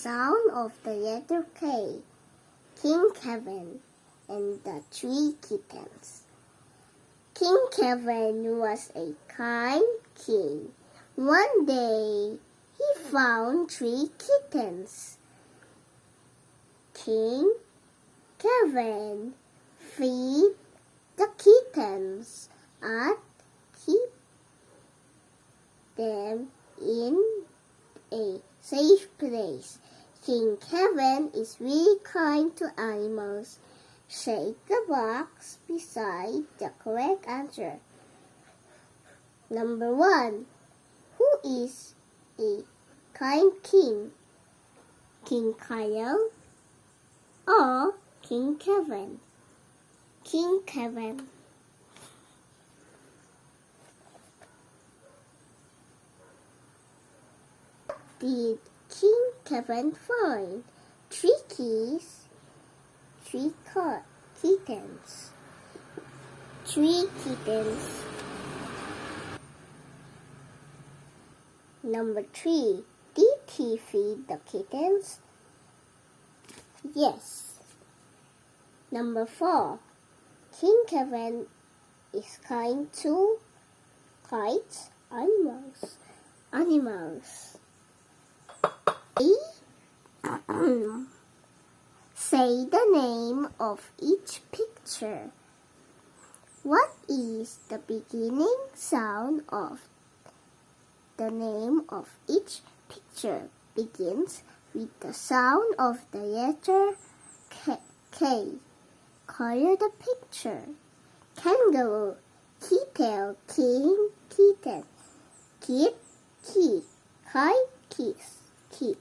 sound of the letter K. King Kevin and the 3 Kittens. King Kevin was a kind king. One day, he found 3 kittens. King Kevin fed the kittens and keep them in a safe place. King Kevin is very kind to animals. Shake the box beside the correct answer. Number 1. Who is a kind king? King Kyle or King Kevin? King Kevin. Did King Kevin find 3 keys, 3 kittens? 3 kittens. Number 3. Did he feed the kittens? Yes. Number 4. King Kevin is kind to kites, animals. Say the name of each picture. What is the beginning sound of the name of each picture? Begins with the sound of the letter K. Color the picture. Kangaroo, key-tail, king, kitten, kid, key, kite, kiss, kid.